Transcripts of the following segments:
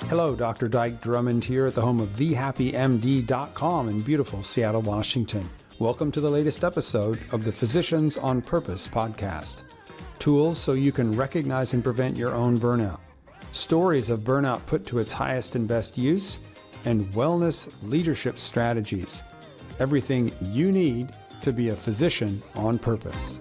Hello, Dr. Dyke Drummond here at the home of thehappymd.com in beautiful Seattle, Washington. Welcome to the latest episode of the Physicians on Purpose podcast. Tools so you can recognize and prevent your own burnout. Stories of burnout put to its highest and best use, and wellness leadership strategies. Everything you need to be a physician on purpose.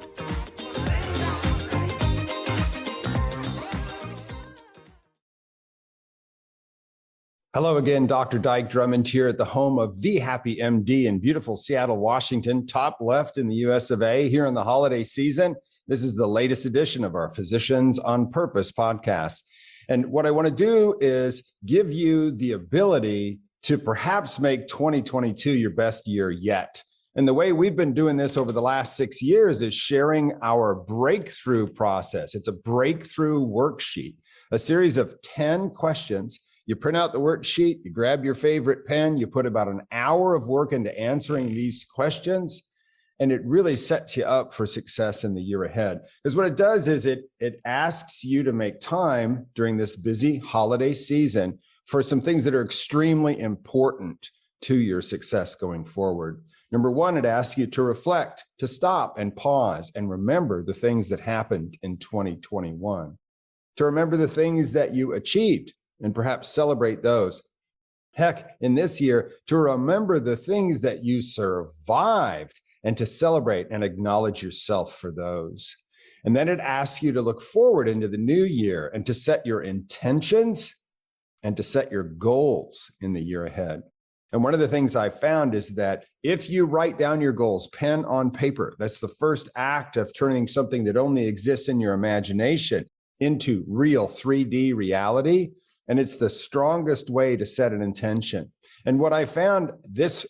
Hello again, Dr. Dyke Drummond here at the home of The Happy MD in beautiful Seattle, Washington, top left in the US of A here in the holiday season. This is the latest edition of our Physicians on Purpose podcast. And what I want to do is give you the ability to perhaps make 2022 your best year yet. And the way we've been doing this over the last 6 years is sharing our breakthrough process. It's a breakthrough worksheet, a series of 10 questions. You print out the worksheet, you grab your favorite pen, you put about an hour of work into answering these questions, and it really sets you up for success in the year ahead. Because what it does is it asks you to make time during this busy holiday season for some things that are extremely important to your success going forward. Number one, it asks you to reflect, to stop and pause and remember the things that happened in 2021, to remember the things that you achieved, and perhaps celebrate those. Heck, in this year, to remember the things that you survived and to celebrate and acknowledge yourself for those. And then it asks you to look forward into the new year and to set your intentions and to set your goals in the year ahead. And one of the things I found is that if you write down your goals, pen on paper, that's the first act of turning something that only exists in your imagination into real 3D reality. And it's the strongest way to set an intention. And what I found this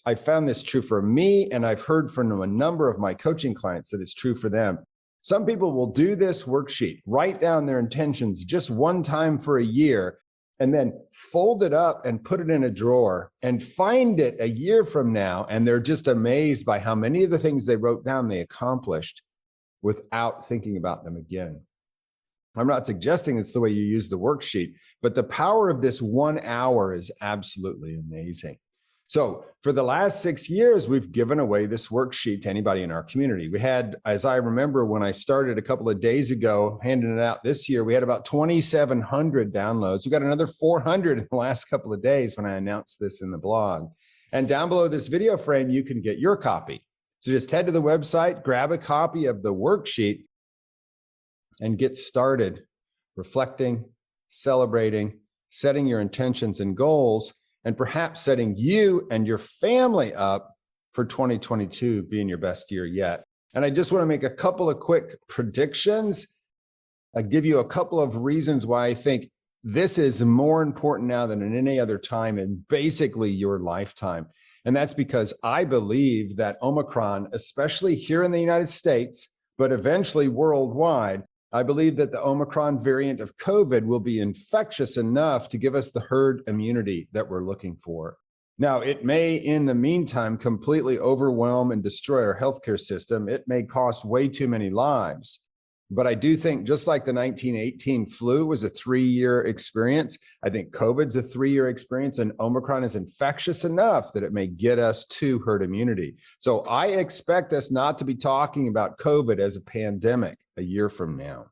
true for me, and I've heard from a number of my coaching clients that it's true for them. Some people will do this worksheet, write down their intentions just one time for a year, and then fold it up and put it in a drawer and find it a year from now. And they're just amazed by how many of the things they wrote down they accomplished without thinking about them again. I'm not suggesting it's the way you use the worksheet, but the power of this 1 hour is absolutely amazing. So for the last 6 years, we've given away this worksheet to anybody in our community. We had, as I remember when I started a couple of days ago, handing it out this year, we had about 2,700 downloads. We got another 400 in the last couple of days when I announced this in the blog. And down below this video frame, you can get your copy. So just head to the website, grab a copy of the worksheet, and get started reflecting, celebrating, setting your intentions and goals, and perhaps setting you and your family up for 2022 being your best year yet. And I just want to make a couple of quick predictions. I'll give you a couple of reasons why I think this is more important now than at any other time in basically your lifetime. And that's because I believe that Omicron, especially here in the United States, but eventually worldwide, I believe that the Omicron variant of COVID will be infectious enough to give us the herd immunity that we're looking for. Now, it may, in the meantime, completely overwhelm and destroy our healthcare system. It may cost way too many lives. But I do think just like the 1918 flu was a 3-year experience, I think COVID's a 3-year experience, and Omicron is infectious enough that it may get us to herd immunity. So I expect us not to be talking about COVID as a pandemic a year from now.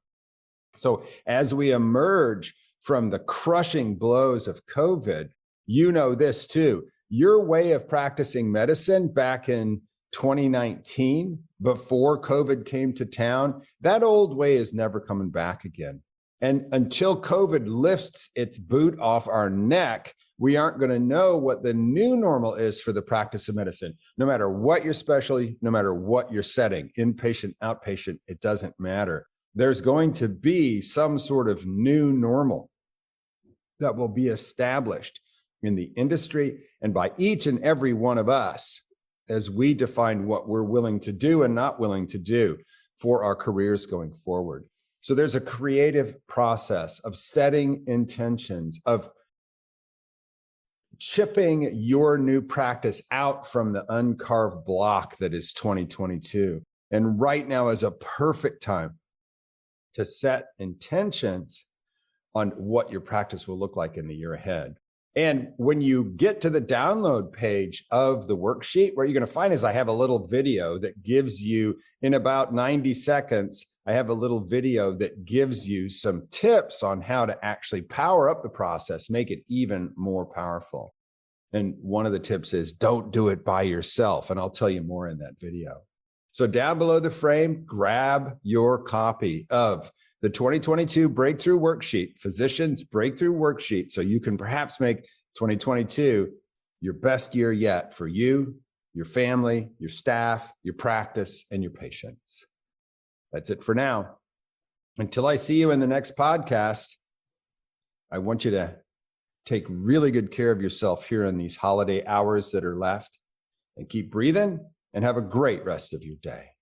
So as we emerge from the crushing blows of COVID, you know this too. Your way of practicing medicine back in 2019, before COVID came to town, that old way is never coming back again. And until COVID lifts its boot off our neck, we aren't going to know what the new normal is for the practice of medicine. No matter what your specialty, no matter what your setting, inpatient, outpatient, it doesn't matter. There's going to be some sort of new normal that will be established in the industry and by each and every one of us as we define what we're willing to do and not willing to do for our careers going forward. So there's a creative process of setting intentions, of chipping your new practice out from the uncarved block that is 2022. And right now is a perfect time to set intentions on what your practice will look like in the year ahead. And when you get to the download page of the worksheet, what you're going to find is I have a little video that gives you, in about 90 seconds, I have a little video that gives you some tips on how to actually power up the process, make it even more powerful. And one of the tips is don't do it by yourself. And I'll tell you more in that video. So down below the frame, grab your copy of the 2022 Breakthrough Worksheet, Physicians Breakthrough Worksheet, so you can perhaps make 2022 your best year yet for you, your family, your staff, your practice, and your patients. That's it for now. Until I see you in the next podcast, I want you to take really good care of yourself here in these holiday hours that are left, and keep breathing and have a great rest of your day.